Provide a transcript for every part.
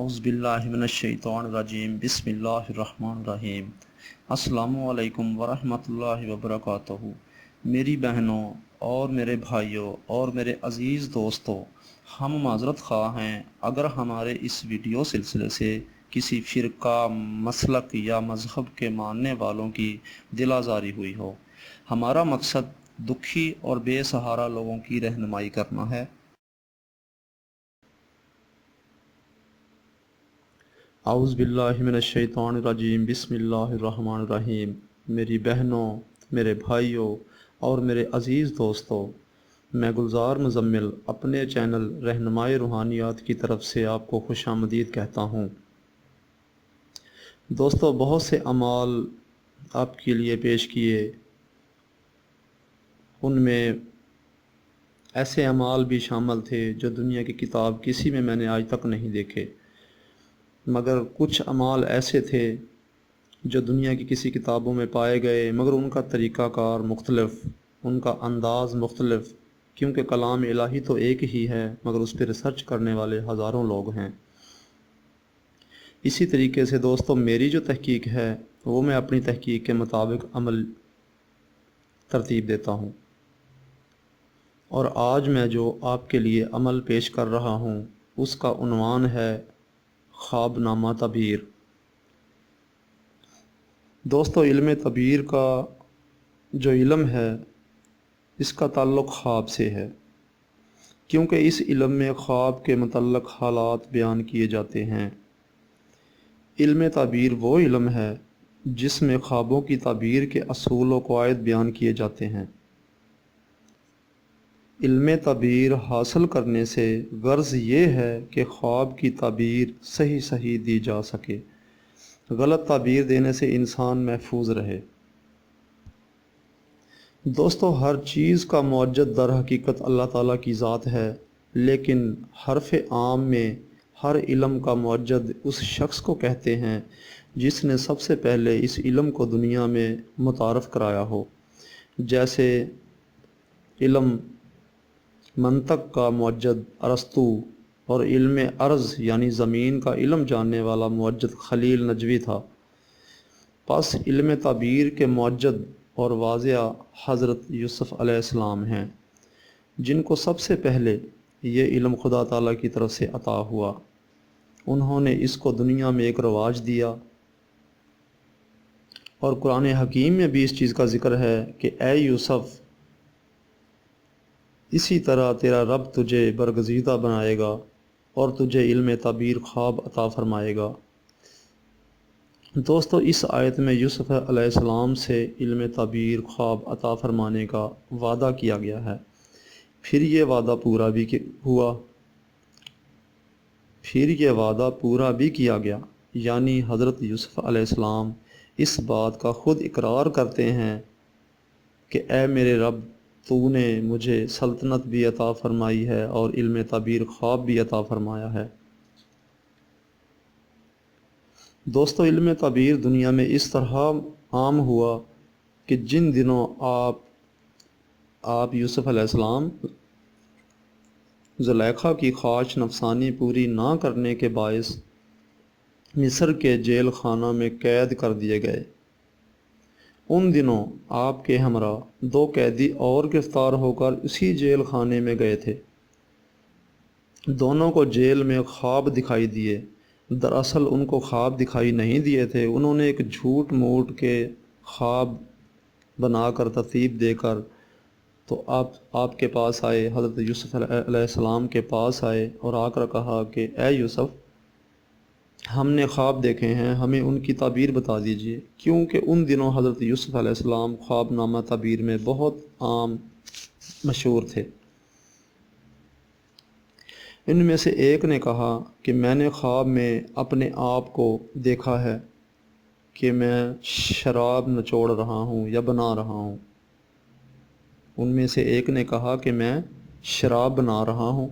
اعوذ باللہ من الشیطان الرجیم بسم اللہ الرحمن الرحیم۔ السلام علیکم ورحمۃ اللہ وبرکاتہ۔ میری بہنوں اور میرے بھائیوں اور میرے عزیز دوستوں، ہم معذرت خواہ ہیں اگر ہمارے اس ویڈیو سلسلے سے کسی فرقہ، مسلک یا مذہب کے ماننے والوں کی دل آزاری ہوئی ہو۔ ہمارا مقصد دکھی اور بے سہارا لوگوں کی رہنمائی کرنا ہے۔ اعوذ باللہ من الشیطان الرجیم بسم اللہ الرحمن الرحیم۔ میری بہنوں، میرے بھائیوں اور میرے عزیز دوستوں، میں گلزار مزمل اپنے چینل رہنمائی روحانیات کی طرف سے آپ کو خوش آمدید کہتا ہوں۔ دوستو، بہت سے اعمال آپ کے لیے پیش کیے، ان میں ایسے اعمال بھی شامل تھے جو دنیا کی کتاب کسی میں نے آج تک نہیں دیکھے، مگر کچھ اعمال ایسے تھے جو دنیا کی کسی کتابوں میں پائے گئے، مگر ان کا طریقہ کار مختلف، ان کا انداز مختلف، کیونکہ کلام الہی تو ایک ہی ہے مگر اس پہ ریسرچ کرنے والے ہزاروں لوگ ہیں۔ اسی طریقے سے دوستو، میری جو تحقیق ہے وہ میں اپنی تحقیق کے مطابق عمل ترتیب دیتا ہوں، اور آج میں جو آپ کے لیے عمل پیش کر رہا ہوں اس کا عنوان ہے خواب نامہ تعبیر۔ دوستو، علم تعبیر کا جو علم ہے اس کا تعلق خواب سے ہے، کیونکہ اس علم میں خواب کے متعلق حالات بیان کیے جاتے ہیں۔ علم تعبیر وہ علم ہے جس میں خوابوں کی تعبیر کے اصول و قواعد بیان کیے جاتے ہیں۔ علم تعبیر حاصل کرنے سے غرض یہ ہے کہ خواب کی تعبیر صحیح دی جا سکے، غلط تعبیر دینے سے انسان محفوظ رہے۔ دوستو، ہر چیز کا موجد در حقیقت اللہ تعالیٰ کی ذات ہے، لیکن حرف عام میں ہر علم کا موجد اس شخص کو کہتے ہیں جس نے سب سے پہلے اس علم کو دنیا میں متعارف کرایا ہو۔ جیسے علم منطق کا موجد ارسطو، اور علم ارض یعنی زمین کا علم جاننے والا موجد خلیل نجوی تھا۔ پس علم تعبیر کے موجد اور واضح حضرت یوسف علیہ السلام ہیں، جن کو سب سے پہلے یہ علم خدا تعالیٰ کی طرف سے عطا ہوا۔ انہوں نے اس کو دنیا میں ایک رواج دیا، اور قرآن حکیم میں بھی اس چیز کا ذکر ہے کہ اے یوسف، اسی طرح تیرا رب تجھے برگزیدہ بنائے گا اور تجھے علم تعبیر خواب عطا فرمائے گا۔ دوستو، اس آیت میں یوسف علیہ السلام سے علم تعبیر خواب عطا فرمانے کا وعدہ کیا گیا ہے۔ پھر یہ وعدہ پورا بھی کیا گیا، یعنی حضرت یوسف علیہ السلام اس بات کا خود اقرار کرتے ہیں کہ اے میرے رب، تو نے مجھے سلطنت بھی عطا فرمائی ہے اور علم تعبیر خواب بھی عطا فرمایا ہے۔ دوستو، علم تعبیر دنیا میں اس طرح عام ہوا کہ جن دنوں آپ یوسف علیہ السلام زلیخا کی خواہش نفسانی پوری نہ کرنے کے باعث مصر کے جیل خانہ میں قید کر دیے گئے۔ ان دنوں آپ کے ہمراہ 2 قیدی اور گرفتار ہو کر اسی جیل خانے میں گئے تھے۔ دونوں کو جیل میں خواب دکھائی دیے۔ دراصل ان کو خواب دکھائی نہیں دیے تھے، انہوں نے ایک جھوٹ موٹ کے خواب بنا کر ترتیب دے کر تو آپ کے پاس آئے، حضرت یوسف علیہ السلام کے پاس آئے اور آ کر کہا کہ اے یوسف، ہم نے خواب دیکھے ہیں، ہمیں ان کی تعبیر بتا دیجیے، کیونکہ ان دنوں حضرت یوسف علیہ السلام خواب نامہ تعبیر میں بہت عام مشہور تھے۔ ان میں سے ایک نے کہا کہ میں نے خواب میں اپنے آپ کو دیکھا ہے کہ میں شراب نچوڑ رہا ہوں یا بنا رہا ہوں۔ ان میں سے ایک نے کہا کہ میں شراب بنا رہا ہوں،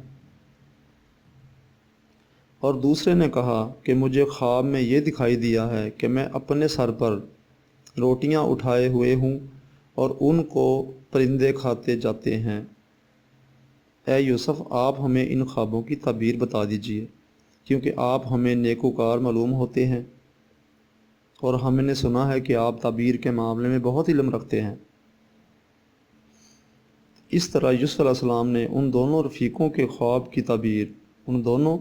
اور دوسرے نے کہا کہ مجھے خواب میں یہ دکھائی دیا ہے کہ میں اپنے سر پر روٹیاں اٹھائے ہوئے ہوں اور ان کو پرندے کھاتے جاتے ہیں۔ اے یوسف، آپ ہمیں ان خوابوں کی تعبیر بتا دیجیے، کیونکہ آپ ہمیں نیکوکار معلوم ہوتے ہیں اور ہم نے سنا ہے کہ آپ تعبیر کے معاملے میں بہت علم رکھتے ہیں۔ اس طرح یوسف علیہ السلام نے ان دونوں رفیقوں کے خواب کی تعبیر، ان دونوں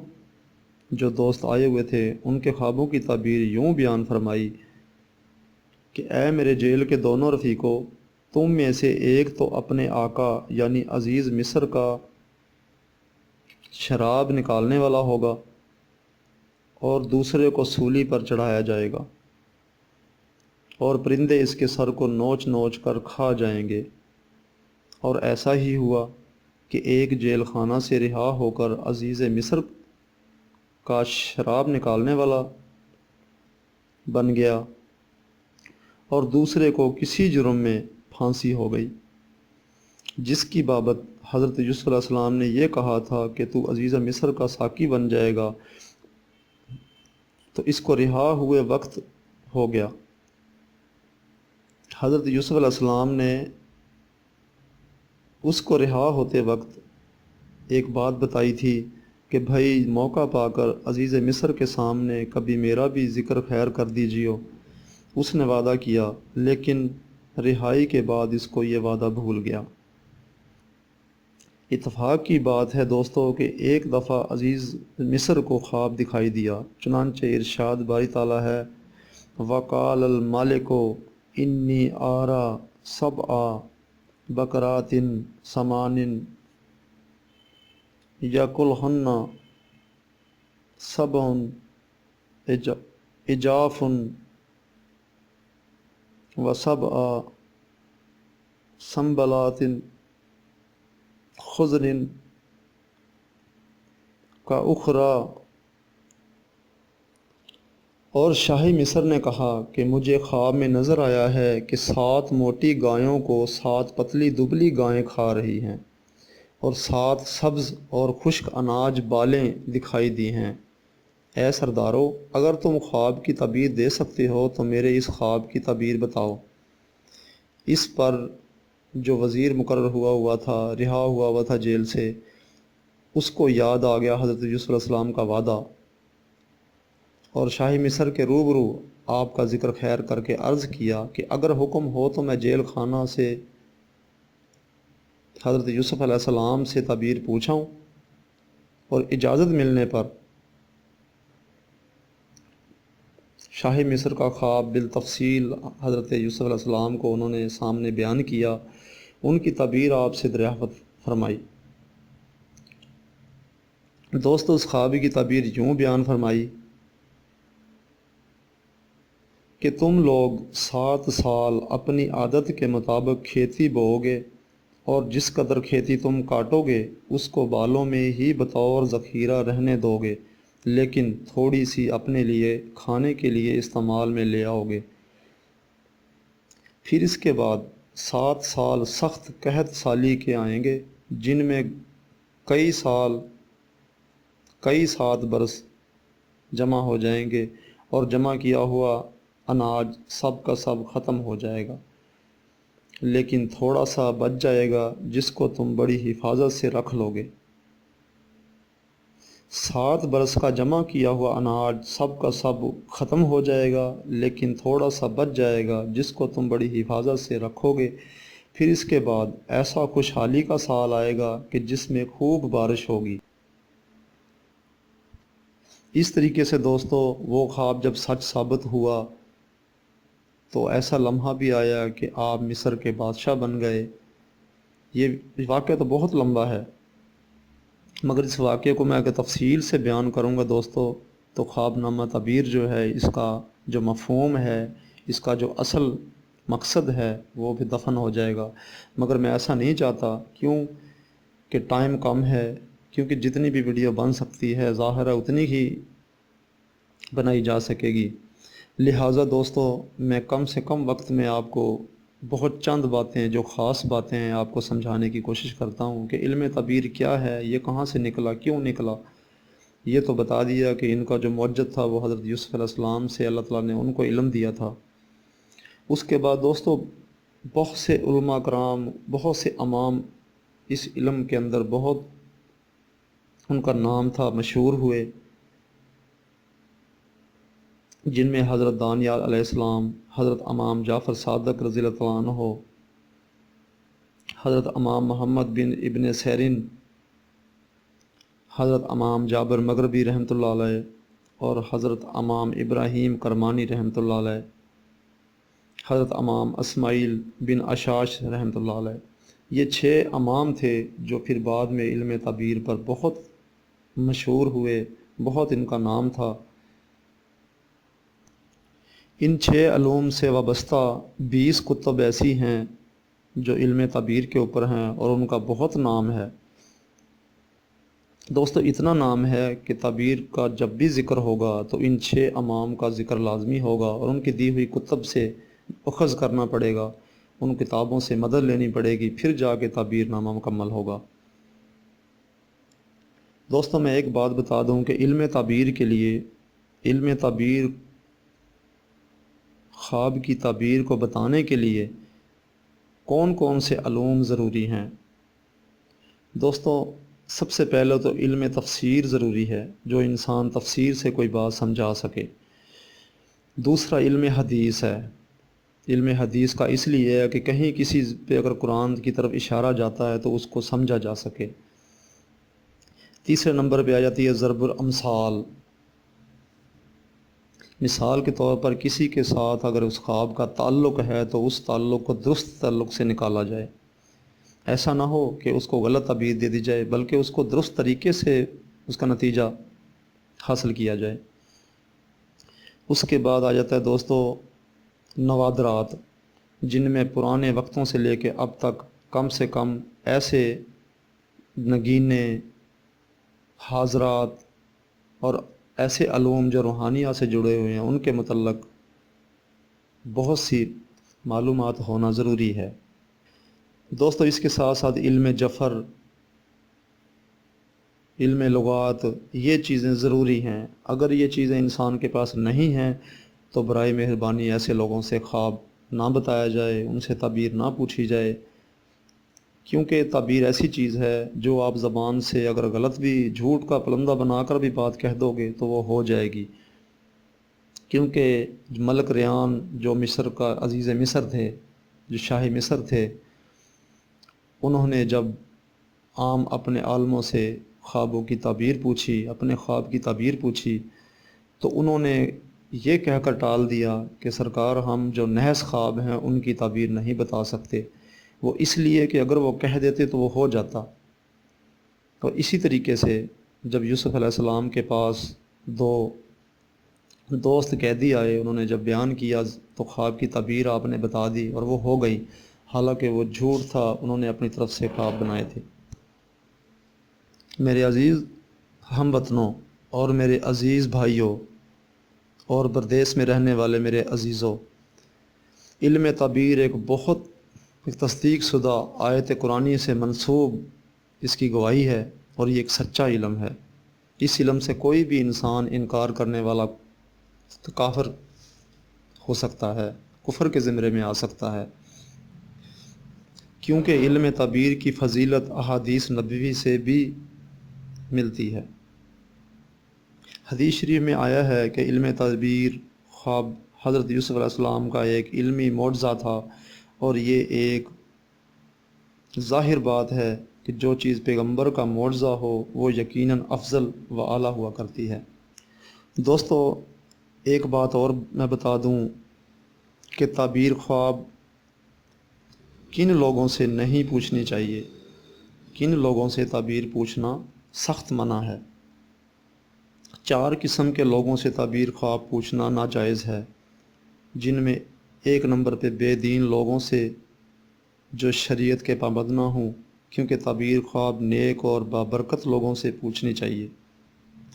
جو دوست آئے ہوئے تھے ان کے خوابوں کی تعبیر یوں بیان فرمائی کہ اے میرے جیل کے دونوں رفیقوں، تم میں سے ایک تو اپنے آقا یعنی عزیز مصر کا شراب نکالنے والا ہوگا اور دوسرے کو سولی پر چڑھایا جائے گا اور پرندے اس کے سر کو نوچ نوچ کر کھا جائیں گے۔ اور ایسا ہی ہوا کہ ایک جیل خانہ سے رہا ہو کر عزیز مصر کا شراب نکالنے والا بن گیا اور دوسرے کو کسی جرم میں پھانسی ہو گئی، جس کی بابت حضرت یوسف علیہ السلام نے یہ کہا تھا کہ تو عزیز مصر کا ساقی بن جائے گا، تو اس کو رہا ہوئے وقت ہو گیا۔ حضرت یوسف علیہ السلام نے اس کو رہا ہوتے وقت ایک بات بتائی تھی کہ بھائی موقع پا کر عزیز مصر کے سامنے کبھی میرا بھی ذکر خیر کر دیجیو۔ اس نے وعدہ کیا، لیکن رہائی کے بعد اس کو یہ وعدہ بھول گیا۔ اتفاق کی بات ہے دوستو کہ ایک دفعہ عزیز مصر کو خواب دکھائی دیا، چنانچہ ارشاد باری تعالیٰ ہے وَقَالَ الْمَلِكُ إِنِّي أَرَىٰ سَبْعَ بَقَرَاتٍ سَمَانٍ يَأْكُلُهُنَّ سَبْعٌ عِجَافٌ وَسَبْعَ سنبلاتٍ خضر كأخرى۔ اور شاہی مصر نے کہا کہ مجھے خواب میں نظر آیا ہے کہ 7 موٹی گایوں کو 7 پتلی دبلی گائیں کھا رہی ہیں اور 7 سبز اور خشک اناج بالیں دکھائی دی ہیں۔ اے سردارو، اگر تم خواب کی تعبیر دے سکتے ہو تو میرے اس خواب کی تعبیر بتاؤ۔ اس پر جو وزیر مقرر ہوا تھا، رہا ہوا تھا جیل سے، اس کو یاد آ گیا حضرت یوسف علیہ السلام کا وعدہ، اور شاہی مصر کے روبرو آپ کا ذکر خیر کر کے عرض کیا کہ اگر حکم ہو تو میں جیل خانہ سے حضرت یوسف علیہ السلام سے تعبیر پوچھاؤں، اور اجازت ملنے پر شاہی مصر کا خواب بالتفصیل حضرت یوسف علیہ السلام کو انہوں نے سامنے بیان کیا، ان کی تعبیر آپ سے دریافت فرمائی۔ دوستو، اس خواب کی تعبیر یوں بیان فرمائی کہ تم لوگ 7 سال اپنی عادت کے مطابق کھیتی بوؤ گے اور جس قدر کھیتی تم کاٹو گے اس کو بالوں میں ہی بطور ذخیرہ رہنے دو گے، لیکن تھوڑی سی اپنے لیے کھانے کے لیے استعمال میں لے آؤ گے۔ پھر اس کے بعد 7 سال سخت قحط سالی کے آئیں گے، جن میں کئی 7 برس جمع ہو جائیں گے اور جمع کیا ہوا اناج سب کا سب ختم ہو جائے گا، لیکن تھوڑا سا بچ جائے گا جس کو تم بڑی حفاظت سے رکھ لو گے۔ 7 برس کا جمع کیا ہوا اناج سب کا سب ختم ہو جائے گا، لیکن تھوڑا سا بچ جائے گا جس کو تم بڑی حفاظت سے رکھو گے۔ پھر اس کے بعد ایسا خوشحالی کا سال آئے گا کہ جس میں خوب بارش ہوگی۔ اس طریقے سے دوستو، وہ خواب جب سچ ثابت ہوا تو ایسا لمحہ بھی آیا کہ آپ مصر کے بادشاہ بن گئے۔ یہ واقعہ تو بہت لمبا ہے، مگر اس واقعے کو میں اگر تفصیل سے بیان کروں گا دوستو تو خواب نامہ تعبیر جو ہے، اس کا جو مفہوم ہے، اس کا جو اصل مقصد ہے وہ بھی دفن ہو جائے گا، مگر میں ایسا نہیں چاہتا، کیوں کہ ٹائم کم ہے، کیونکہ جتنی بھی ویڈیو بن سکتی ہے ظاہر ہے اتنی ہی بنائی جا سکے گی، لہٰذا دوستو میں کم سے کم وقت میں آپ کو بہت چند باتیں، جو خاص باتیں ہیں، آپ کو سمجھانے کی کوشش کرتا ہوں کہ علم تعبیر کیا ہے، یہ کہاں سے نکلا، کیوں نکلا۔ یہ تو بتا دیا کہ ان کا جو معجزہ تھا وہ حضرت یوسف علیہ السلام سے اللہ تعالیٰ نے ان کو علم دیا تھا۔ اس کے بعد دوستو بہت سے علماء کرام، بہت سے امام اس علم کے اندر بہت ان کا نام تھا، مشہور ہوئے، جن میں حضرت دانیال علیہ السلام، حضرت امام جعفر صادق رضی اللہ تعالیٰ عنہ، حضرت امام محمد بن ابن سیرین، حضرت امام جابر مغربی رحمۃ اللہ علیہ، اور حضرت امام ابراہیم کرمانی رحمۃ اللہ علیہ، حضرت امام اسماعیل بن اشاش رحمۃ اللہ علیہ۔ یہ 6 امام تھے جو پھر بعد میں علم تعبیر پر بہت مشہور ہوئے، بہت ان کا نام تھا۔ ان 6 علوم سے وابستہ 20 کتب ایسی ہیں جو علم تعبیر کے اوپر ہیں اور ان کا بہت نام ہے۔ دوستو اتنا نام ہے کہ تعبیر کا جب بھی ذکر ہوگا تو ان 6 امام کا ذکر لازمی ہوگا اور ان کی دی ہوئی کتب سے اخذ کرنا پڑے گا، ان کتابوں سے مدد لینی پڑے گی، پھر جا کے تعبیر نامہ مکمل ہوگا۔ دوستو میں ایک بات بتا دوں کہ علم تعبیر کے لیے، علم تعبیر، خواب کی تعبیر کو بتانے کے لیے کون کون سے علوم ضروری ہیں؟ دوستو سب سے پہلے تو علم تفسیر ضروری ہے، جو انسان تفسیر سے کوئی بات سمجھا سکے۔ دوسرا علم حدیث ہے۔ علم حدیث کا اس لیے ہے کہ کہیں کسی پہ اگر قرآن کی طرف اشارہ جاتا ہے تو اس کو سمجھا جا سکے۔ تیسرے نمبر پہ آ جاتی ہے ضرب الامثال۔ مثال کے طور پر کسی کے ساتھ اگر اس خواب کا تعلق ہے تو اس تعلق کو درست تعلق سے نکالا جائے، ایسا نہ ہو کہ اس کو غلط تعبیر دے دی جائے، بلکہ اس کو درست طریقے سے اس کا نتیجہ حاصل کیا جائے۔ اس کے بعد آ جاتا ہے دوستو نوادرات، جن میں پرانے وقتوں سے لے کے اب تک کم سے کم ایسے نگینے، حاضرات اور ایسے علوم جو روحانیات سے جڑے ہوئے ہیں ان کے متعلق بہت سی معلومات ہونا ضروری ہے۔ دوستو اس کے ساتھ ساتھ علم جفر، علم لغات، یہ چیزیں ضروری ہیں۔ اگر یہ چیزیں انسان کے پاس نہیں ہیں تو برائے مہربانی ایسے لوگوں سے خواب نہ بتایا جائے، ان سے تعبیر نہ پوچھی جائے، کیونکہ تعبیر ایسی چیز ہے جو آپ زبان سے اگر غلط بھی، جھوٹ کا پلندہ بنا کر بھی بات کہہ دو گے تو وہ ہو جائے گی۔ کیونکہ ملک ریان جو مصر کا عزیز مصر تھے، جو شاہ مصر تھے، انہوں نے جب عام اپنے عالموں سے خوابوں کی تعبیر پوچھی، اپنے خواب کی تعبیر پوچھی، تو انہوں نے یہ کہہ کر ٹال دیا کہ سرکار ہم جو نحس خواب ہیں ان کی تعبیر نہیں بتا سکتے، وہ اس لیے کہ اگر وہ کہہ دیتے تو وہ ہو جاتا۔ اور اسی طریقے سے جب یوسف علیہ السلام کے پاس 2 دوست قیدی آئے، انہوں نے جب بیان کیا تو خواب کی تعبیر آپ نے بتا دی اور وہ ہو گئی، حالانکہ وہ جھوٹ تھا، انہوں نے اپنی طرف سے خواب بنائے تھے۔ میرے عزیز ہم وطنوں اور میرے عزیز بھائیوں اور پردیس میں رہنے والے میرے عزیزوں، علم تعبیر ایک بہت تصدیق شدہ آیت قرآنی سے منسوب اس کی گواہی ہے، اور یہ ایک سچا علم ہے۔ اس علم سے کوئی بھی انسان انکار کرنے والا کافر ہو سکتا ہے، کفر کے زمرے میں آ سکتا ہے، کیونکہ علم تعبیر کی فضیلت احادیث نبوی سے بھی ملتی ہے۔ حدیث شریف میں آیا ہے کہ علم تعبیر خواب حضرت یوسف علیہ السلام کا ایک علمی معجزہ تھا، اور یہ ایک ظاہر بات ہے کہ جو چیز پیغمبر کا معجزہ ہو وہ یقیناً افضل و اعلیٰ ہوا کرتی ہے۔ دوستو ایک بات اور میں بتا دوں کہ تعبیر خواب کن لوگوں سے نہیں پوچھنی چاہیے، کن لوگوں سے تعبیر پوچھنا سخت منع ہے۔ 4 قسم کے لوگوں سے تعبیر خواب پوچھنا ناجائز ہے، جن میں 1 نمبر پہ بے دین لوگوں سے جو شریعت کے پابند نہ ہوں، کیونکہ تعبیر خواب نیک اور بابرکت لوگوں سے پوچھنی چاہیے،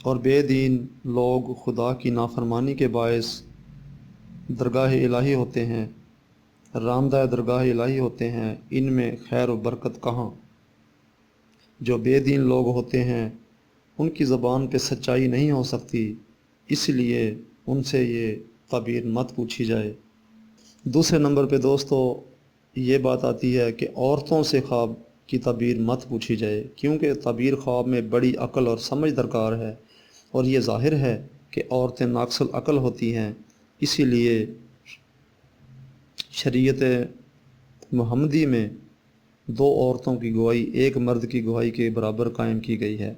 اور بے دین لوگ خدا کی نافرمانی کے باعث درگاہ الہی ہوتے ہیں، رامدہ درگاہ الہی ہوتے ہیں، ان میں خیر و برکت کہاں۔ جو بے دین لوگ ہوتے ہیں ان کی زبان پہ سچائی نہیں ہو سکتی، اس لیے ان سے یہ تعبیر مت پوچھی جائے۔ دوسرے نمبر پہ دوستو یہ بات آتی ہے کہ عورتوں سے خواب کی تعبیر مت پوچھی جائے، کیونکہ تعبیر خواب میں بڑی عقل اور سمجھ درکار ہے، اور یہ ظاہر ہے کہ عورتیں ناقص العقل ہوتی ہیں، اسی لیے شریعت محمدی میں 2 عورتوں کی گواہی ایک مرد کی گواہی کے برابر قائم کی گئی ہے۔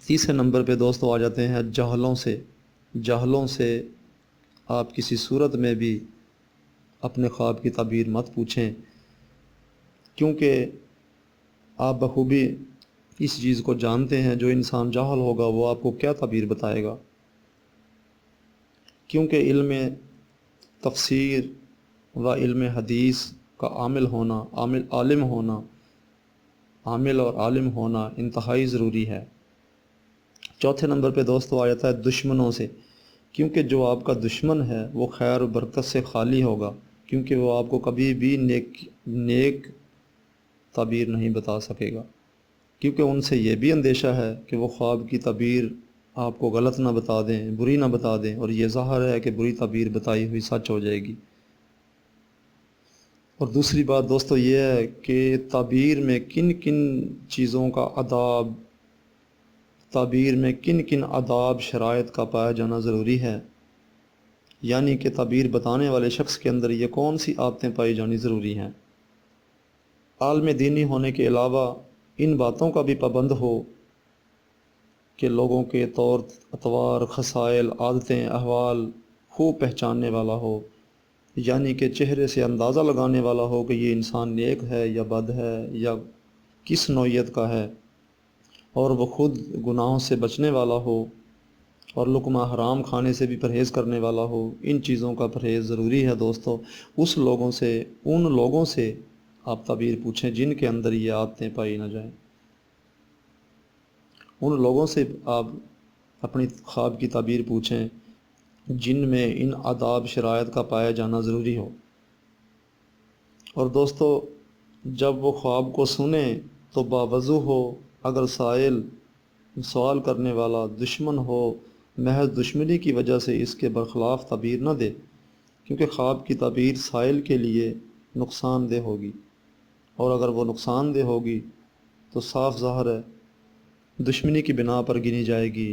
تیسرے نمبر پہ دوستو آ جاتے ہیں جاہلوں سے آپ کسی صورت میں بھی اپنے خواب کی تعبیر مت پوچھیں، کیونکہ آپ بخوبی اس چیز کو جانتے ہیں جو انسان جاہل ہوگا وہ آپ کو کیا تعبیر بتائے گا، کیونکہ علم تفسیر و علم حدیث کا عامل اور عالم ہونا انتہائی ضروری ہے۔ چوتھے نمبر پہ دوستو آ جاتا ہے دشمنوں سے، کیونکہ جو آپ کا دشمن ہے وہ خیر و برکت سے خالی ہوگا، کیونکہ وہ آپ کو کبھی بھی نیک تعبیر نہیں بتا سکے گا، کیونکہ ان سے یہ بھی اندیشہ ہے کہ وہ خواب کی تعبیر آپ کو غلط نہ بتا دیں، بری نہ بتا دیں، اور یہ ظاہر ہے کہ بری تعبیر بتائی ہوئی سچ ہو جائے گی۔ اور دوسری بات دوستو یہ ہے کہ تعبیر میں کن کن آداب شرائط کا پایا جانا ضروری ہے، یعنی کہ تعبیر بتانے والے شخص کے اندر یہ کون سی عادتیں پائی جانی ضروری ہیں۔ عالم دینی ہونے کے علاوہ ان باتوں کا بھی پابند ہو کہ لوگوں کے طور اطوار، خصائل، عادتیں، احوال خوب پہچاننے والا ہو، یعنی کہ چہرے سے اندازہ لگانے والا ہو کہ یہ انسان نیک ہے یا بد ہے یا کس نوعیت کا ہے، اور وہ خود گناہوں سے بچنے والا ہو اور لقمہ حرام کھانے سے بھی پرہیز کرنے والا ہو۔ ان چیزوں کا پرہیز ضروری ہے دوستو۔ ان لوگوں سے آپ تعبیر پوچھیں جن کے اندر یہ عادتیں پائی نہ جائیں، ان لوگوں سے آپ اپنی خواب کی تعبیر پوچھیں جن میں ان آداب شرائط کا پایا جانا ضروری ہو۔ اور دوستو جب وہ خواب کو سنیں تو باوضو ہو، اگر سوال کرنے والا دشمن ہو محض دشمنی کی وجہ سے اس کے برخلاف تعبیر نہ دے، کیونکہ خواب کی تعبیر سائل کے لیے نقصان دہ ہوگی، اور اگر وہ نقصان دہ ہوگی تو صاف ظاہر ہے دشمنی کی بنا پر گنی جائے گی،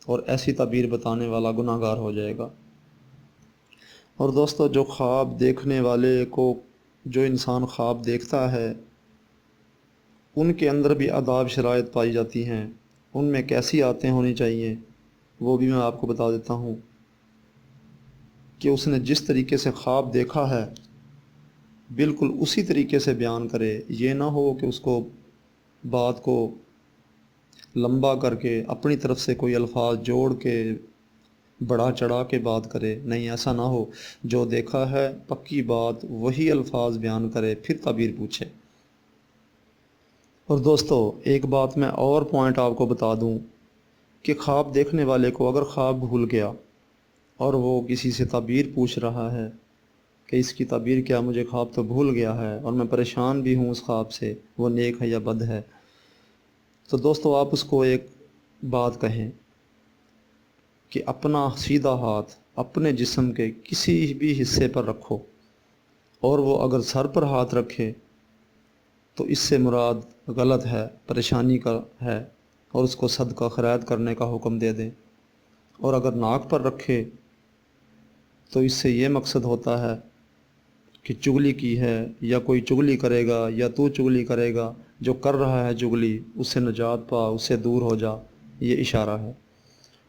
اور ایسی تعبیر بتانے والا گناہ گار ہو جائے گا۔ اور دوستو جو انسان خواب دیکھتا ہے ان کے اندر بھی آداب شرائط پائی جاتی ہیں، ان میں کیسی عادتیں ہونی چاہیے وہ بھی میں آپ کو بتا دیتا ہوں کہ اس نے جس طریقے سے خواب دیکھا ہے بالکل اسی طریقے سے بیان کرے، یہ نہ ہو کہ اس کو بات کو لمبا کر کے اپنی طرف سے کوئی الفاظ جوڑ کے بڑا چڑھا کے بات کرے، نہیں ایسا نہ ہو، جو دیکھا ہے پکی بات وہی الفاظ بیان کرے پھر تعبیر پوچھے۔ اور دوستو ایک بات میں اور پوائنٹ آپ کو بتا دوں کہ خواب دیکھنے والے کو اگر خواب بھول گیا اور وہ کسی سے تعبیر پوچھ رہا ہے کہ اس کی تعبیر کیا، مجھے خواب تو بھول گیا ہے اور میں پریشان بھی ہوں اس خواب سے، وہ نیک ہے یا بد ہے، تو دوستو آپ اس کو ایک بات کہیں کہ اپنا سیدھا ہاتھ اپنے جسم کے کسی بھی حصے پر رکھو، اور وہ اگر سر پر ہاتھ رکھے تو اس سے مراد غلط ہے، پریشانی کا ہے، اور اس کو صدقہ خیرات کرنے کا حکم دے دیں، اور اگر ناک پر رکھے تو اس سے یہ مقصد ہوتا ہے کہ چغلی کی ہے یا کوئی چغلی کرے گا یا تو چغلی کرے گا، جو کر رہا ہے چغلی اس سے نجات پا، اس سے دور ہو جا، یہ اشارہ ہے۔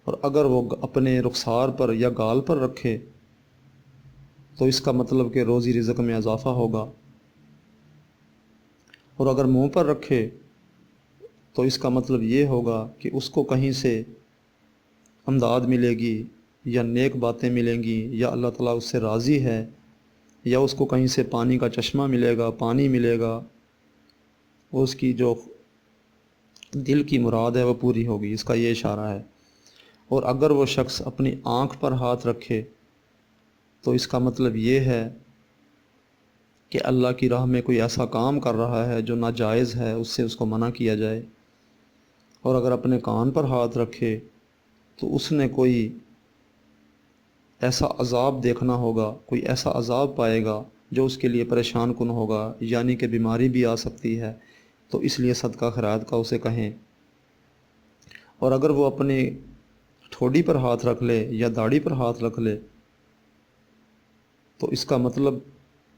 اور اگر وہ اپنے رخسار پر یا گال پر رکھے تو اس کا مطلب کہ روزی رزق میں اضافہ ہوگا، اور اگر منہ پر رکھے تو اس کا مطلب یہ ہوگا کہ اس کو کہیں سے امداد ملے گی یا نیک باتیں ملیں گی یا اللہ تعالیٰ اس سے راضی ہے، یا اس کو کہیں سے پانی کا چشمہ ملے گا، پانی ملے گا، وہ اس کی جو دل کی مراد ہے وہ پوری ہوگی، اس کا یہ اشارہ ہے۔ اور اگر وہ شخص اپنی آنکھ پر ہاتھ رکھے تو اس کا مطلب یہ ہے کہ اللہ کی راہ میں کوئی ایسا کام کر رہا ہے جو ناجائز ہے، اس سے اس کو منع کیا جائے۔ اور اگر اپنے کان پر ہاتھ رکھے تو اس نے کوئی ایسا عذاب دیکھنا ہوگا، کوئی ایسا عذاب پائے گا جو اس کے لیے پریشان کن ہوگا، یعنی کہ بیماری بھی آ سکتی ہے، تو اس لیے صدقہ خیرات کا اسے کہیں۔ اور اگر وہ اپنے ٹھوڑی پر ہاتھ رکھ لے یا داڑھی پر ہاتھ رکھ لے تو اس کا مطلب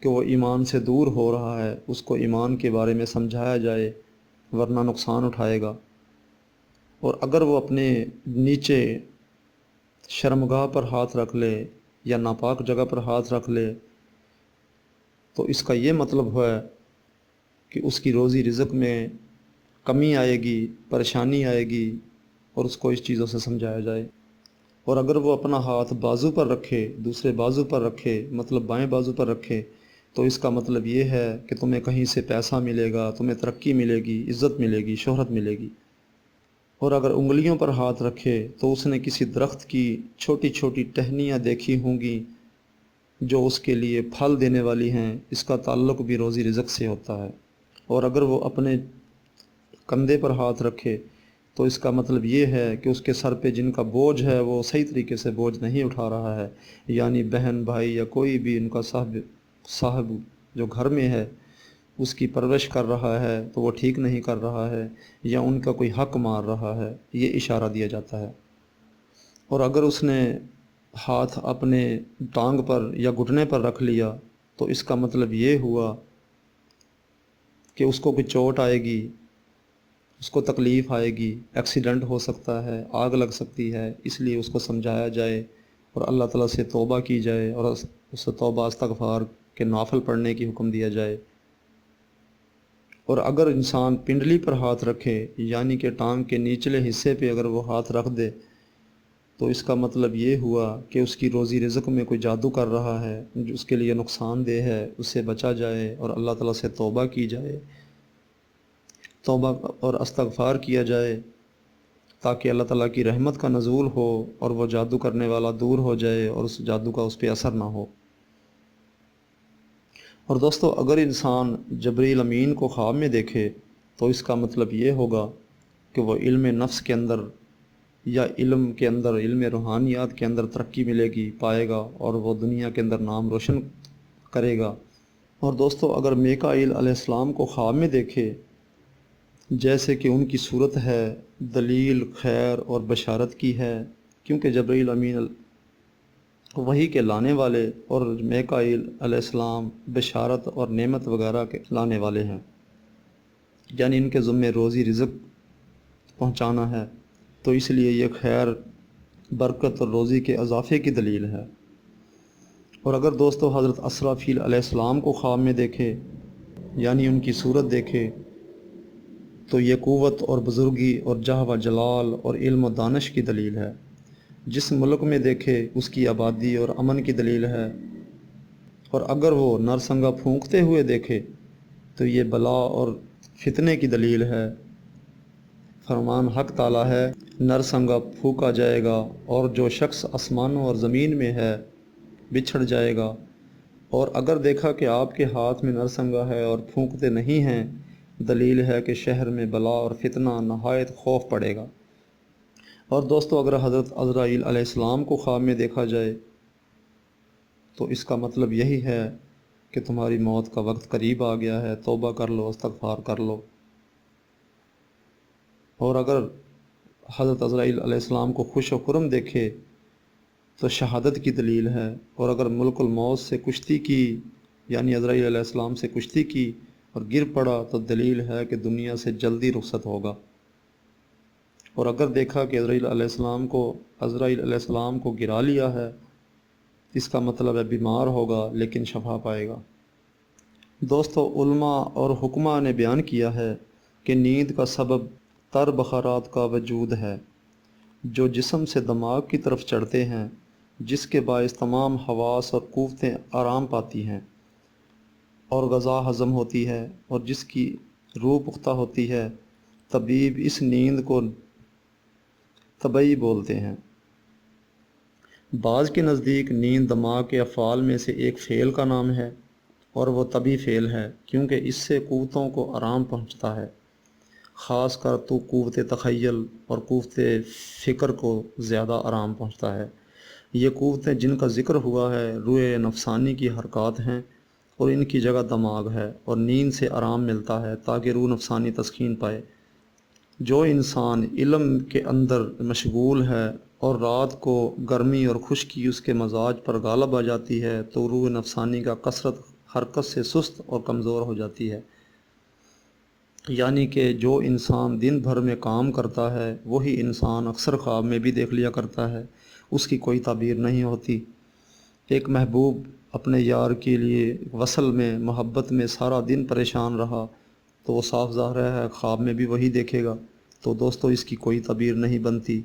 کہ وہ ایمان سے دور ہو رہا ہے، اس کو ایمان کے بارے میں سمجھایا جائے ورنہ نقصان اٹھائے گا۔ اور اگر وہ اپنے نیچے شرمگاہ پر ہاتھ رکھ لے یا ناپاک جگہ پر ہاتھ رکھ لے تو اس کا یہ مطلب ہے کہ اس کی روزی رزق میں کمی آئے گی، پریشانی آئے گی، اور اس کو اس چیزوں سے سمجھایا جائے۔ اور اگر وہ اپنا ہاتھ بازو پر رکھے، دوسرے بازو پر رکھے، مطلب بائیں بازو پر رکھے، تو اس کا مطلب یہ ہے کہ تمہیں کہیں سے پیسہ ملے گا، تمہیں ترقی ملے گی، عزت ملے گی، شہرت ملے گی۔ اور اگر انگلیوں پر ہاتھ رکھے تو اس نے کسی درخت کی چھوٹی چھوٹی ٹہنیاں دیکھی ہوں گی جو اس کے لیے پھل دینے والی ہیں، اس کا تعلق بھی روزی رزق سے ہوتا ہے۔ اور اگر وہ اپنے کندھے پر ہاتھ رکھے تو اس کا مطلب یہ ہے کہ اس کے سر پہ جن کا بوجھ ہے وہ صحیح طریقے سے بوجھ نہیں اٹھا رہا ہے، یعنی بہن بھائی یا کوئی بھی ان کا صاحب جو گھر میں ہے اس کی پرورش کر رہا ہے تو وہ ٹھیک نہیں کر رہا ہے، یا ان کا کوئی حق مار رہا ہے، یہ اشارہ دیا جاتا ہے۔ اور اگر اس نے ہاتھ اپنے ٹانگ پر یا گھٹنے پر رکھ لیا تو اس کا مطلب یہ ہوا کہ اس کو کوئی چوٹ آئے گی، اس کو تکلیف آئے گی، ایکسیڈنٹ ہو سکتا ہے، آگ لگ سکتی ہے، اس لیے اس کو سمجھایا جائے اور اللہ تعالیٰ سے توبہ کی جائے اور اس سے توبہ استغفار کے نوافل پڑھنے کی حکم دیا جائے۔ اور اگر انسان پنڈلی پر ہاتھ رکھے یعنی کہ ٹانگ کے نچلے حصے پہ اگر وہ ہاتھ رکھ دے تو اس کا مطلب یہ ہوا کہ اس کی روزی رزق میں کوئی جادو کر رہا ہے جو اس کے لیے نقصان دہ ہے، اس سے بچا جائے اور اللہ تعالیٰ سے توبہ کی جائے، توبہ اور استغفار کیا جائے تاکہ اللہ تعالیٰ کی رحمت کا نزول ہو اور وہ جادو کرنے والا دور ہو جائے اور اس جادو کا اس پہ اثر نہ ہو۔ اور دوستو، اگر انسان جبریل امین کو خواب میں دیکھے تو اس کا مطلب یہ ہوگا کہ وہ علم نفس کے اندر یا علم کے اندر، علم روحانیات کے اندر ترقی ملے گی، پائے گا اور وہ دنیا کے اندر نام روشن کرے گا۔ اور دوستو، اگر میکائیل علیہ السلام کو خواب میں دیکھے جیسے کہ ان کی صورت ہے دلیل خیر اور بشارت کی ہے، کیونکہ جبرائیل امین وحی کے لانے والے اور میکائیل علیہ السلام بشارت اور نعمت وغیرہ کے لانے والے ہیں، یعنی ان کے ذمہ روزی رزق پہنچانا ہے، تو اس لیے یہ خیر، برکت اور روزی کے اضافے کی دلیل ہے۔ اور اگر دوستو حضرت اسرافیل علیہ السلام کو خواب میں دیکھے یعنی ان کی صورت دیکھے تو یہ قوت اور بزرگی اور جاہ و جلال اور علم و دانش کی دلیل ہے۔ جس ملک میں دیکھے اس کی آبادی اور امن کی دلیل ہے۔ اور اگر وہ نرسنگا پھونکتے ہوئے دیکھے تو یہ بلا اور فتنے کی دلیل ہے۔ فرمان حق تعالیٰ ہے، نرسنگا پھونکا جائے گا اور جو شخص آسمانوں اور زمین میں ہے بچھڑ جائے گا۔ اور اگر دیکھا کہ آپ کے ہاتھ میں نرسنگا ہے اور پھونکتے نہیں ہیں، دلیل ہے کہ شہر میں بلا اور فتنہ نہایت خوف پڑے گا۔ اور دوستو، اگر حضرت عزرائیل علیہ السلام کو خواب میں دیکھا جائے تو اس کا مطلب یہی ہے کہ تمہاری موت کا وقت قریب آ گیا ہے، توبہ کر لو، استغفار کر لو۔ اور اگر حضرت عزرائیل علیہ السلام کو خوش و خرم دیکھے تو شہادت کی دلیل ہے۔ اور اگر ملک الموت سے کشتی کی یعنی عزرائیل علیہ السلام سے کشتی کی اور گر پڑا تو دلیل ہے کہ دنیا سے جلدی رخصت ہوگا۔ اور اگر دیکھا کہ عزرائیل علیہ السلام کو گرا لیا ہے، اس کا مطلب ہے بیمار ہوگا لیکن شفا پائے گا۔ دوستو، علماء اور حکماء نے بیان کیا ہے کہ نیند کا سبب تر بخارات کا وجود ہے جو جسم سے دماغ کی طرف چڑھتے ہیں، جس کے باعث تمام حواس اور قوتیں آرام پاتی ہیں اور غذا ہضم ہوتی ہے اور جس کی روح پختہ ہوتی ہے۔ طبیب اس نیند کو طبعی بولتے ہیں۔ بعض کے نزدیک نیند دماغ کے افعال میں سے ایک فعل کا نام ہے اور وہ طبعی فعل ہے کیونکہ اس سے قوتوں کو آرام پہنچتا ہے، خاص کر تو قوت تخیل اور قوت فکر کو زیادہ آرام پہنچتا ہے۔ یہ قوتیں جن کا ذکر ہوا ہے روح نفسانی کی حرکات ہیں اور ان کی جگہ دماغ ہے، اور نیند سے آرام ملتا ہے تاکہ روح نفسانی تسکین پائے۔ جو انسان علم کے اندر مشغول ہے اور رات کو گرمی اور خشکی اس کے مزاج پر غالب آ جاتی ہے تو روح نفسانی کا کثرت حرکت سے سست اور کمزور ہو جاتی ہے۔ یعنی کہ جو انسان دن بھر میں کام کرتا ہے وہی انسان اکثر خواب میں بھی دیکھ لیا کرتا ہے، اس کی کوئی تعبیر نہیں ہوتی۔ ایک محبوب اپنے یار کے لیے وصل میں محبت میں سارا دن پریشان رہا تو وہ صاف ظاہر ہے خواب میں بھی وہی دیکھے گا، تو دوستو اس کی کوئی تعبیر نہیں بنتی۔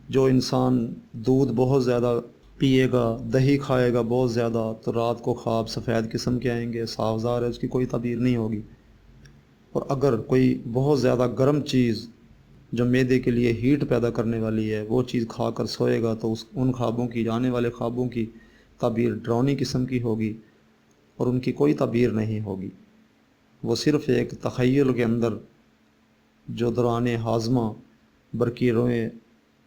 جو انسان دودھ بہت زیادہ پیے گا، دہی کھائے گا بہت زیادہ، تو رات کو خواب سفید قسم کے آئیں گے، صاف ظاہر ہے اس کی کوئی تعبیر نہیں ہوگی۔ اور اگر کوئی بہت زیادہ گرم چیز جو معدے کے لیے ہیٹ پیدا کرنے والی ہے وہ چیز کھا کر سوئے گا تو ان خوابوں کی، آنے والے خوابوں کی تعبیر ڈراؤنی قسم کی ہوگی اور ان کی کوئی تعبیر نہیں ہوگی۔ وہ صرف ایک تخیل کے اندر جو دوران ہاضمہ برقیریں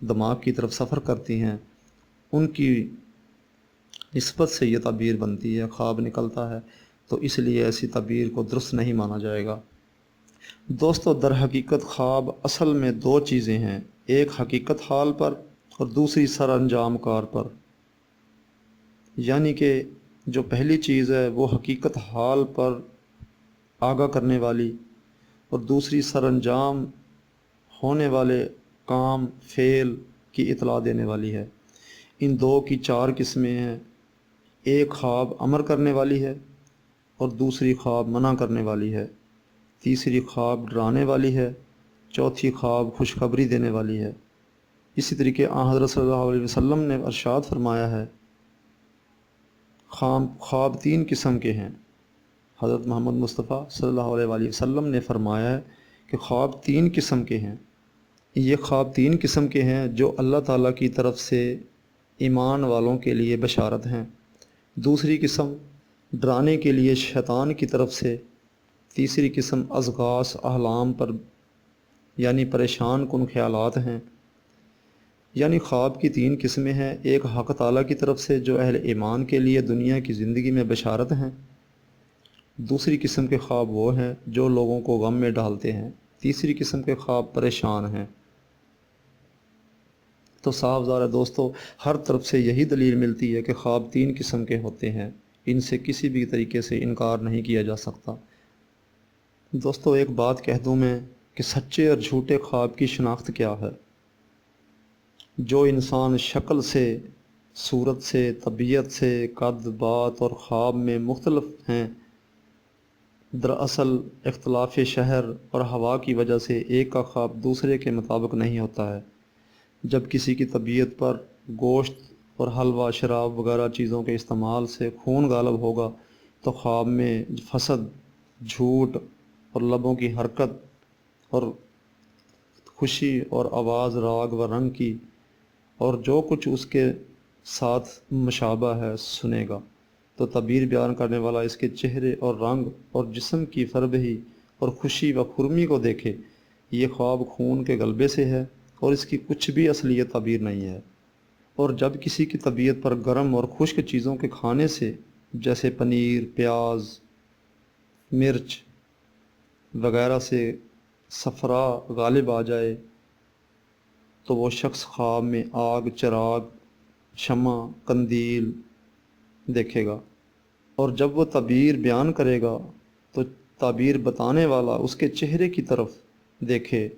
دماغ کی طرف سفر کرتی ہیں ان کی نسبت سے یہ تعبیر بنتی ہے، خواب نکلتا ہے، تو اس لیے ایسی تعبیر کو درست نہیں مانا جائے گا۔ دوستو در حقیقت خواب اصل میں دو چیزیں ہیں، ایک حقیقت حال پر اور دوسری سر انجام کار پر۔ یعنی کہ جو پہلی چیز ہے وہ حقیقت حال پر آگاہ کرنے والی اور دوسری سر انجام ہونے والے کام فعل کی اطلاع دینے والی ہے۔ ان دو کی چار قسمیں ہیں، ایک خواب امر کرنے والی ہے اور دوسری خواب منع کرنے والی ہے، تیسری خواب ڈرانے والی ہے، چوتھی خواب خوشخبری دینے والی ہے۔ اسی طریقے حضرت صلی اللہ علیہ وسلم نے ارشاد فرمایا ہے خواب تین قسم کے ہیں۔ حضرت محمد مصطفیٰ صلی اللہ علیہ وآلہ وسلم نے فرمایا ہے کہ خواب تین قسم کے ہیں۔ یہ خواب تین قسم کے ہیں جو اللہ تعالیٰ کی طرف سے ایمان والوں کے لیے بشارت ہیں، دوسری قسم ڈرانے کے لیے شیطان کی طرف سے، تیسری قسم اضغاث احلام پر یعنی پریشان کن خیالات ہیں۔ یعنی خواب کی تین قسمیں ہیں، ایک حق تعالیٰ کی طرف سے جو اہل ایمان کے لیے دنیا کی زندگی میں بشارت ہیں، دوسری قسم کے خواب وہ ہیں جو لوگوں کو غم میں ڈالتے ہیں، تیسری قسم کے خواب پریشان ہیں۔ تو صاف ظاہر ہے دوستو ہر طرف سے یہی دلیل ملتی ہے کہ خواب تین قسم کے ہوتے ہیں، ان سے کسی بھی طریقے سے انکار نہیں کیا جا سکتا۔ دوستو ایک بات کہہ دوں میں کہ سچے اور جھوٹے خواب کی شناخت کیا ہے؟ جو انسان شکل سے، صورت سے، طبیعت سے، قد بات اور خواب میں مختلف ہیں، دراصل اختلاف شہر اور ہوا کی وجہ سے ایک کا خواب دوسرے کے مطابق نہیں ہوتا ہے۔ جب کسی کی طبیعت پر گوشت اور حلوہ، شراب وغیرہ چیزوں کے استعمال سے خون غالب ہوگا تو خواب میں فسد، جھوٹ اور لبوں کی حرکت اور خوشی اور آواز راگ و رنگ کی اور جو کچھ اس کے ساتھ مشابہ ہے سنے گا، تو تعبیر بیان کرنے والا اس کے چہرے اور رنگ اور جسم کی فربہی اور خوشی و خرمی کو دیکھے، یہ خواب خون کے غلبے سے ہے اور اس کی کچھ بھی اصلیت تعبیر نہیں ہے۔ اور جب کسی کی طبیعت پر گرم اور خشک چیزوں کے کھانے سے جیسے پنیر، پیاز، مرچ وغیرہ سے صفرا غالب آ جائے تو وہ شخص خواب میں آگ، چراغ، شمع، قندیل دیکھے گا، اور جب وہ تعبیر بیان کرے گا تو تعبیر بتانے والا اس کے چہرے کی طرف دیکھے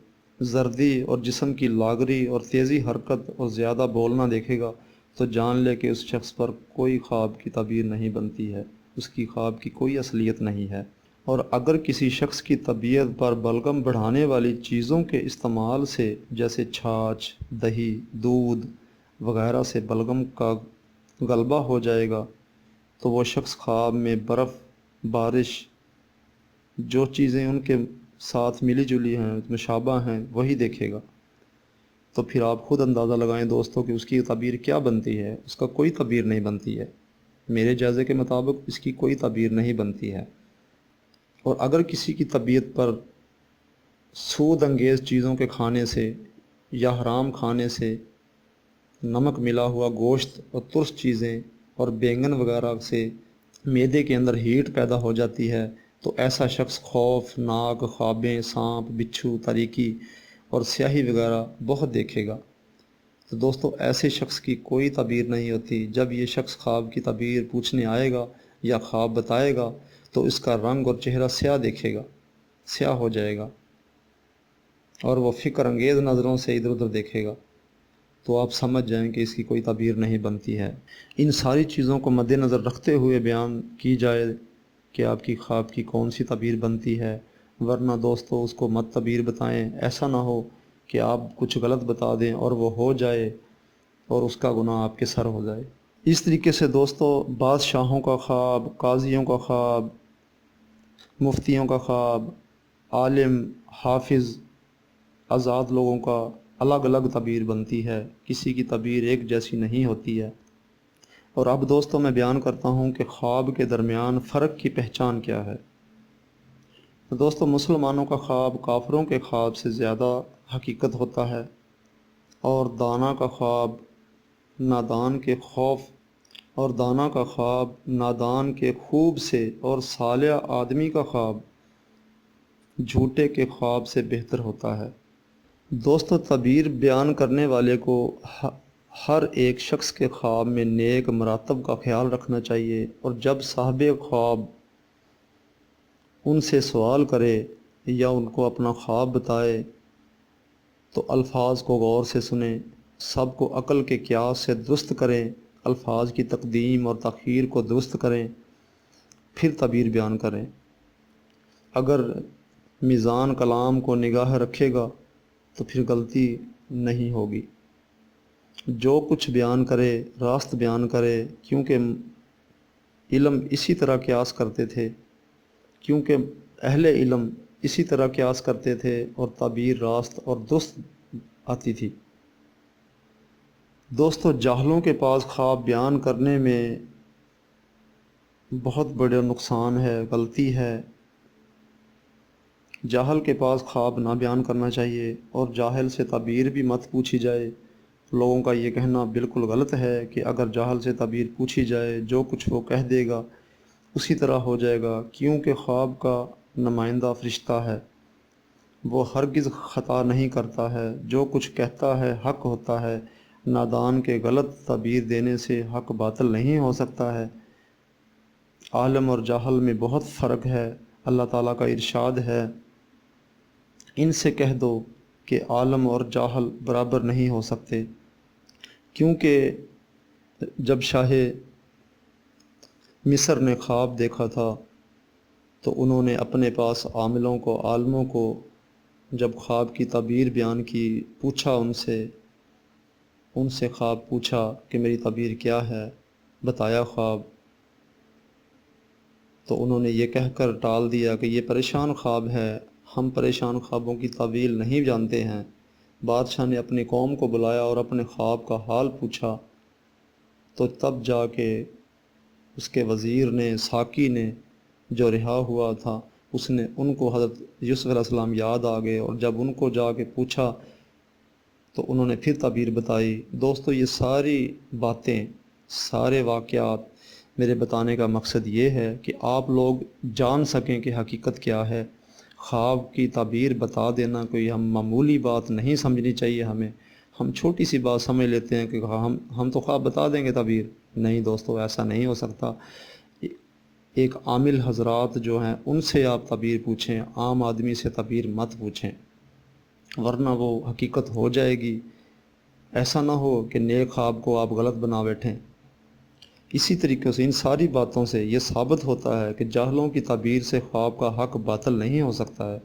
زردی اور جسم کی لاغری اور تیزی حرکت اور زیادہ بولنا دیکھے گا تو جان لے کہ اس شخص پر کوئی خواب کی تعبیر نہیں بنتی ہے، اس کی خواب کی کوئی اصلیت نہیں ہے۔ اور اگر کسی شخص کی طبیعت پر بلغم بڑھانے والی چیزوں کے استعمال سے جیسے چھاچھ، دہی، دودھ وغیرہ سے بلغم کا غلبہ ہو جائے گا تو وہ شخص خواب میں برف، بارش، جو چیزیں ان کے ساتھ ملی جلی ہیں، مشابہ ہیں، وہی دیکھے گا۔ تو پھر آپ خود اندازہ لگائیں دوستوں کہ اس کی تعبیر کیا بنتی ہے، اس کا کوئی تعبیر نہیں بنتی ہے، میرے جائزے کے مطابق اس کی کوئی تعبیر نہیں بنتی ہے۔ اور اگر کسی کی طبیعت پر سود انگیز چیزوں کے کھانے سے یا حرام کھانے سے، نمک ملا ہوا گوشت اور ترش چیزیں اور بینگن وغیرہ سے معدے کے اندر ہیٹ پیدا ہو جاتی ہے تو ایسا شخص خوف ناک خوابیں، سانپ، بچھو، تاریکی اور سیاہی وغیرہ بہت دیکھے گا۔ تو دوستو ایسے شخص کی کوئی تعبیر نہیں ہوتی۔ جب یہ شخص خواب کی تعبیر پوچھنے آئے گا یا خواب بتائے گا تو اس کا رنگ اور چہرہ سیاہ دیکھے گا، سیاہ ہو جائے گا، اور وہ فکر انگیز نظروں سے ادھر ادھر دیکھے گا۔ تو آپ سمجھ جائیں کہ اس کی کوئی تعبیر نہیں بنتی ہے۔ ان ساری چیزوں کو مد نظر رکھتے ہوئے بیان کی جائے کہ آپ کی خواب کی کون سی تعبیر بنتی ہے، ورنہ دوستو اس کو مت تعبیر بتائیں۔ ایسا نہ ہو کہ آپ کچھ غلط بتا دیں اور وہ ہو جائے اور اس کا گناہ آپ کے سر ہو جائے۔ اس طریقے سے دوستو بادشاہوں کا خواب، قاضیوں کا خواب، مفتیوں کا خواب، عالم، حافظ، آزاد لوگوں کا الگ الگ تعبیر بنتی ہے، کسی کی تعبیر ایک جیسی نہیں ہوتی ہے۔ اور اب دوستو میں بیان کرتا ہوں کہ خواب کے درمیان فرق کی پہچان کیا ہے۔ تو دوستو مسلمانوں کا خواب کافروں کے خواب سے زیادہ حقیقت ہوتا ہے، اور دانا کا خواب نادان کے خوف اور دانا کا خواب نادان کے خوب سے، اور صالح آدمی کا خواب جھوٹے کے خواب سے بہتر ہوتا ہے۔ دوستو تعبیر بیان کرنے والے کو ہر ایک شخص کے خواب میں نیک مراتب کا خیال رکھنا چاہیے، اور جب صاحب خواب ان سے سوال کرے یا ان کو اپنا خواب بتائے تو الفاظ کو غور سے سنیں، سب کو عقل کے قیاس سے درست کریں، الفاظ کی تقدیم اور تاخیر کو درست کریں، پھر تعبیر بیان کریں۔ اگر میزان کلام کو نگاہ رکھے گا تو پھر غلطی نہیں ہوگی۔ جو کچھ بیان کرے راست بیان کرے، کیونکہ علم اسی طرح قیاس کرتے تھے، کیونکہ اہل علم اسی طرح قیاس کرتے تھے، اور تعبیر راست اور درست آتی تھی۔ دوستو جاہلوں کے پاس خواب بیان کرنے میں بہت بڑا نقصان ہے، غلطی ہے۔ جاہل کے پاس خواب نہ بیان کرنا چاہیے، اور جاہل سے تعبیر بھی مت پوچھی جائے۔ لوگوں کا یہ کہنا بالکل غلط ہے کہ اگر جاہل سے تعبیر پوچھی جائے جو کچھ وہ کہہ دے گا اسی طرح ہو جائے گا، کیونکہ خواب کا نمائندہ فرشتہ ہے، وہ ہرگز خطا نہیں کرتا ہے، جو کچھ کہتا ہے حق ہوتا ہے۔ نادان کے غلط تعبیر دینے سے حق باطل نہیں ہو سکتا ہے۔ عالم اور جاہل میں بہت فرق ہے۔ اللہ تعالیٰ کا ارشاد ہے، ان سے کہہ دو کہ عالم اور جاہل برابر نہیں ہو سکتے، کیونکہ جب شاہ مصر نے خواب دیکھا تھا تو انہوں نے اپنے پاس عاملوں کو، عالموں کو جب خواب کی تعبیر بیان کی، پوچھا ان سے خواب پوچھا کہ میری تعبیر کیا ہے، بتایا خواب، تو انہوں نے یہ کہہ کر ٹال دیا کہ یہ پریشان خواب ہے، ہم پریشان خوابوں کی تعویل نہیں جانتے ہیں۔ بادشاہ نے اپنی قوم کو بلایا اور اپنے خواب کا حال پوچھا، تو تب جا کے اس کے وزیر نے، ساقی نے جو رہا ہوا تھا، اس نے ان کو حضرت یوسف علیہ السلام یاد آ گئے، اور جب ان کو جا کے پوچھا تو انہوں نے پھر تعبیر بتائی۔ دوستو یہ ساری باتیں، سارے واقعات میرے بتانے کا مقصد یہ ہے کہ آپ لوگ جان سکیں کہ حقیقت کیا ہے۔ خواب کی تعبیر بتا دینا کوئی ہم معمولی بات نہیں سمجھنی چاہیے ہمیں۔ ہم چھوٹی سی بات سمجھ لیتے ہیں کہ ہم تو خواب بتا دیں گے تعبیر۔ نہیں دوستو، ایسا نہیں ہو سکتا۔ ایک عامل حضرات جو ہیں ان سے آپ تعبیر پوچھیں، عام آدمی سے تعبیر مت پوچھیں، ورنہ وہ حقیقت ہو جائے گی۔ ایسا نہ ہو کہ نیک خواب کو آپ غلط بنا بیٹھیں۔ اسی طریقے سے ان ساری باتوں سے یہ ثابت ہوتا ہے کہ جاہلوں کی تعبیر سے خواب کا حق باطل نہیں ہو سکتا ہے۔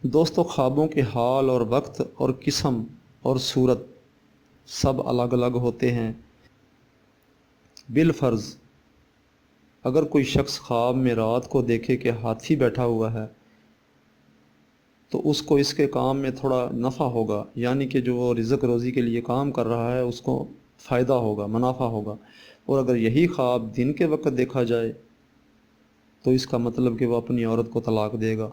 دوستو خوابوں کے حال اور وقت اور قسم اور صورت سب الگ الگ ہوتے ہیں۔ بالفرض اگر کوئی شخص خواب میں رات کو دیکھے کہ ہاتھی بیٹھا ہوا ہے تو اس کو اس کے کام میں تھوڑا نفع ہوگا، یعنی کہ جو وہ رزق روزی کے لیے کام کر رہا ہے اس کو فائدہ ہوگا، منافع ہوگا۔ اور اگر یہی خواب دن کے وقت دیکھا جائے تو اس کا مطلب کہ وہ اپنی عورت کو طلاق دے گا۔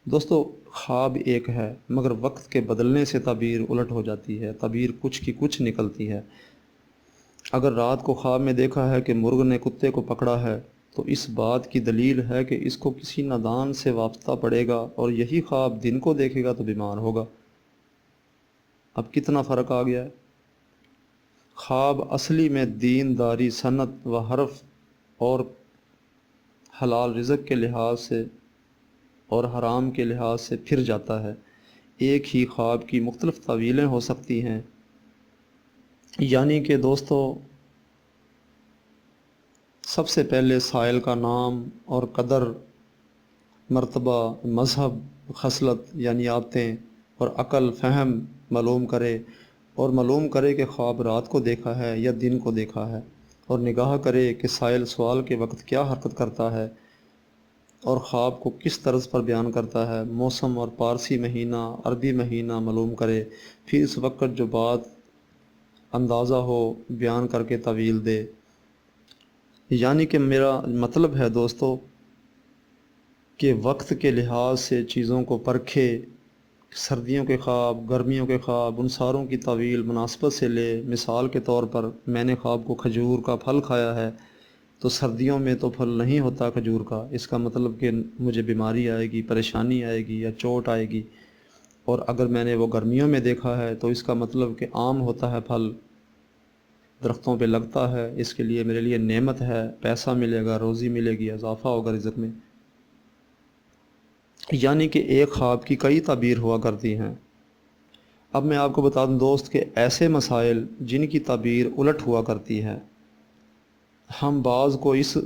دوستو خواب ایک ہے، مگر وقت کے بدلنے سے تعبیر الٹ ہو جاتی ہے، تعبیر کچھ کی کچھ نکلتی ہے۔ اگر رات کو خواب میں دیکھا ہے کہ مرغ نے کتے کو پکڑا ہے تو اس بات کی دلیل ہے کہ اس کو کسی نادان سے وابستہ پڑے گا، اور یہی خواب دن کو دیکھے گا تو بیمار ہوگا۔ اب کتنا فرق آ گیا ہے۔ خواب اصلی میں دین داری، سنت و حرف اور حلال رزق کے لحاظ سے اور حرام کے لحاظ سے پھر جاتا ہے۔ ایک ہی خواب کی مختلف تعویلیں ہو سکتی ہیں، یعنی کہ دوستو سب سے پہلے سائل کا نام اور قدر، مرتبہ، مذہب، خصلت یعنی عادتیں اور عقل فہم معلوم کرے، اور معلوم کرے کہ خواب رات کو دیکھا ہے یا دن کو دیکھا ہے، اور نگاہ کرے کہ سائل سوال کے وقت کیا حرکت کرتا ہے اور خواب کو کس طرز پر بیان کرتا ہے۔ موسم اور پارسی مہینہ، عربی مہینہ معلوم کرے، پھر اس وقت جو بات اندازہ ہو بیان کر کے تعویل دے۔ یعنی کہ میرا مطلب ہے دوستو کہ وقت کے لحاظ سے چیزوں کو پرکھے، سردیوں کے خواب، گرمیوں کے خواب، ان ساروں کی تعویل مناسبت سے لے۔ مثال کے طور پر میں نے خواب کو کھجور کا پھل کھایا ہے، تو سردیوں میں تو پھل نہیں ہوتا کھجور کا، اس کا مطلب کہ مجھے بیماری آئے گی، پریشانی آئے گی یا چوٹ آئے گی۔ اور اگر میں نے وہ گرمیوں میں دیکھا ہے تو اس کا مطلب کہ عام ہوتا ہے، پھل درختوں پہ لگتا ہے، اس کے لیے میرے لیے نعمت ہے، پیسہ ملے گا، روزی ملے گی، اضافہ ہوگا رزق میں۔ یعنی کہ ایک خواب کی کئی تعبیر ہوا کرتی ہیں۔ اب میں آپ کو بتا دوں دوست کہ ایسے مسائل جن کی تعبیر الٹ ہوا کرتی ہے، ہم بعض کو اس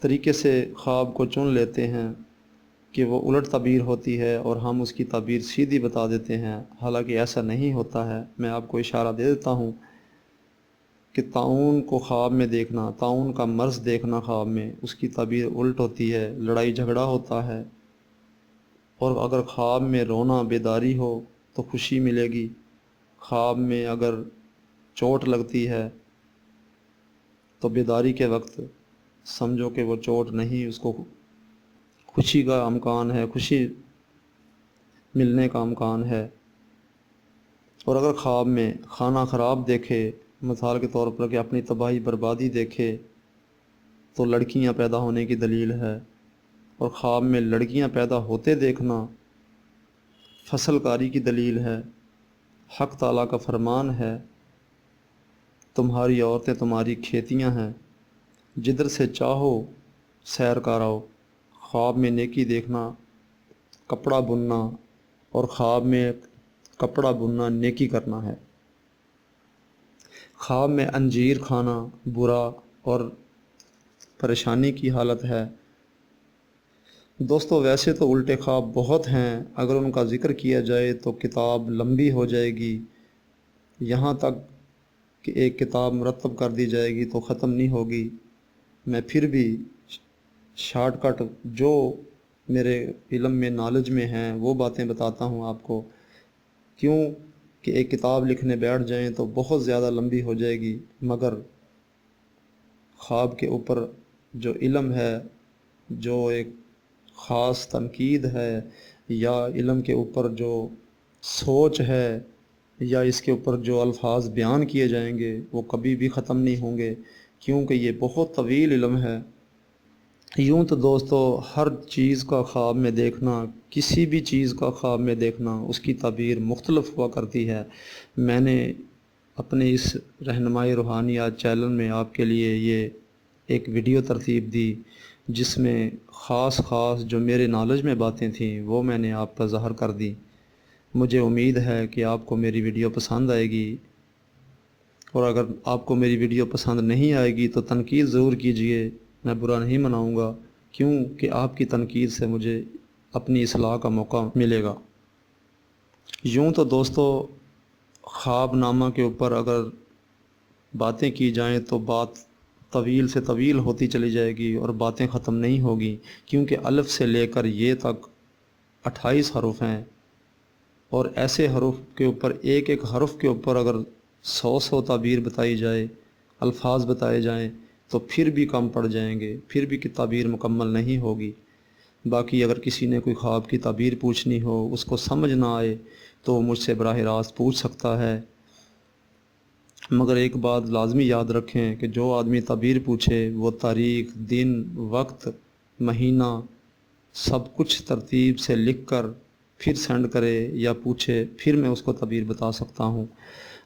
طریقے سے خواب کو چن لیتے ہیں کہ وہ الٹ تعبیر ہوتی ہے اور ہم اس کی تعبیر سیدھی بتا دیتے ہیں، حالانکہ ایسا نہیں ہوتا ہے۔ میں آپ کو اشارہ دے دیتا ہوں کہ طاعون کو خواب میں دیکھنا، طاعون کا مرض دیکھنا خواب میں، اس کی تعبیر الٹ ہوتی ہے، لڑائی جھگڑا ہوتا ہے۔ اور اگر خواب میں رونا بیداری ہو تو خوشی ملے گی، خواب میں اگر چوٹ لگتی ہے تو بیداری کے وقت سمجھو کہ وہ چوٹ نہیں، اس کو خوشی کا امکان ہے، خوشی ملنے کا امکان ہے۔ اور اگر خواب میں کھانا خراب دیکھے، مثال کے طور پر کہ اپنی تباہی بربادی دیکھے، تو لڑکیاں پیدا ہونے کی دلیل ہے۔ اور خواب میں لڑکیاں پیدا ہوتے دیکھنا فصل کاری کی دلیل ہے۔ حق تعالیٰ کا فرمان ہے، تمہاری عورتیں تمہاری کھیتیاں ہیں، جدھر سے چاہو سیر کراؤ۔ خواب میں نیکی دیکھنا، کپڑا بننا، اور خواب میں کپڑا بننا نیکی کرنا ہے۔ خواب میں انجیر کھانا برا اور پریشانی کی حالت ہے۔ دوستو ویسے تو الٹے خواب بہت ہیں، اگر ان کا ذکر کیا جائے تو کتاب لمبی ہو جائے گی، یہاں تک کہ ایک کتاب مرتب کر دی جائے گی تو ختم نہیں ہوگی۔ میں پھر بھی شارٹ کٹ جو میرے علم میں نالج میں ہیں وہ باتیں بتاتا ہوں آپ کو، کیوں کہ ایک کتاب لکھنے بیٹھ جائیں تو بہت زیادہ لمبی ہو جائے گی، مگر خواب کے اوپر جو علم ہے، جو ایک خاص تنقید ہے، یا علم کے اوپر جو سوچ ہے، یا اس کے اوپر جو الفاظ بیان کیے جائیں گے وہ کبھی بھی ختم نہیں ہوں گے، کیونکہ یہ بہت طویل علم ہے۔ یوں تو دوستو ہر چیز کا خواب میں دیکھنا، کسی بھی چیز کا خواب میں دیکھنا، اس کی تعبیر مختلف ہوا کرتی ہے۔ میں نے اپنے اس رہنمائی روحانیات چینل میں آپ کے لیے یہ ایک ویڈیو ترتیب دی، جس میں خاص جو میرے نالج میں باتیں تھیں وہ میں نے آپ پر ظاہر کر دی۔ مجھے امید ہے کہ آپ کو میری ویڈیو پسند آئے گی، اور اگر آپ کو میری ویڈیو پسند نہیں آئے گی تو تنقید ضرور کیجئے، میں برا نہیں مناؤں گا، کیوں کہ آپ کی تنقید سے مجھے اپنی اصلاح کا موقع ملے گا۔ یوں تو دوستو خواب نامہ کے اوپر اگر باتیں کی جائیں تو بات طویل سے طویل ہوتی چلی جائے گی اور باتیں ختم نہیں ہوگی، کیونکہ الف سے لے کر یہ تک 28 حروف ہیں، اور ایسے حروف کے اوپر ایک ایک حرف کے اوپر اگر 100 تعبیر بتائی جائے، الفاظ بتائے جائیں تو پھر بھی کم پڑ جائیں گے، پھر بھی کی تعبیر مکمل نہیں ہوگی۔ باقی اگر کسی نے کوئی خواب کی تعبیر پوچھنی ہو، اس کو سمجھ نہ آئے تو وہ مجھ سے براہ راست پوچھ سکتا ہے، مگر ایک بات لازمی یاد رکھیں کہ جو آدمی تعبیر پوچھے وہ تاریخ، دن، وقت، مہینہ سب کچھ ترتیب سے لکھ کر پھر سینڈ کرے یا پوچھے، پھر میں اس کو تعبیر بتا سکتا ہوں،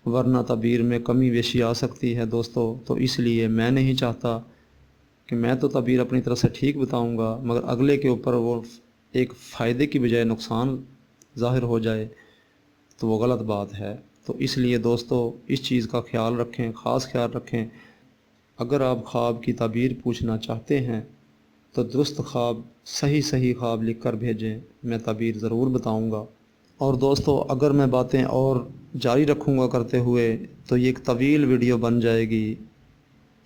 ورنہ تعبیر میں کمی بیشی آ سکتی ہے دوستو۔ تو اس لیے میں نہیں چاہتا کہ میں تو تعبیر اپنی طرف سے ٹھیک بتاؤں گا، مگر اگلے کے اوپر وہ ایک فائدے کی بجائے نقصان ظاہر ہو جائے تو وہ غلط بات ہے۔ تو اس لیے دوستو اس چیز کا خیال رکھیں، خاص خیال رکھیں۔ اگر آپ خواب کی تعبیر پوچھنا چاہتے ہیں تو درست خواب، صحیح خواب لکھ کر بھیجیں، میں تعبیر ضرور بتاؤں گا۔ اور دوستو اگر میں باتیں اور جاری رکھوں گا کرتے ہوئے تو یہ ایک طویل ویڈیو بن جائے گی،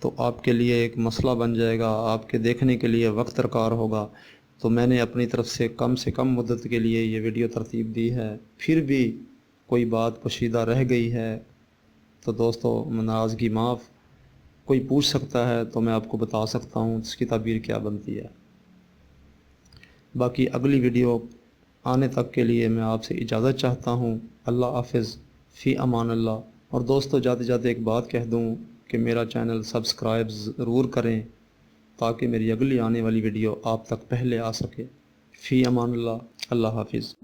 تو آپ کے لیے ایک مسئلہ بن جائے گا، آپ کے دیکھنے کے لیے وقت درکار ہوگا۔ تو میں نے اپنی طرف سے کم مدت کے لیے یہ ویڈیو ترتیب دی ہے، پھر بھی کوئی بات پوشیدہ رہ گئی ہے تو دوستو ناراضگی معاف۔ کوئی پوچھ سکتا ہے تو میں آپ کو بتا سکتا ہوں اس کی تعبیر کیا بنتی ہے۔ باقی اگلی ویڈیو آنے تک کے لیے میں آپ سے اجازت چاہتا ہوں۔ اللہ حافظ، فی امان اللہ۔ اور دوستو جاتے جاتے ایک بات کہہ دوں کہ میرا چینل سبسکرائب ضرور کریں تاکہ میری اگلی آنے والی ویڈیو آپ تک پہلے آ سکے۔ فی امان اللہ، اللہ حافظ۔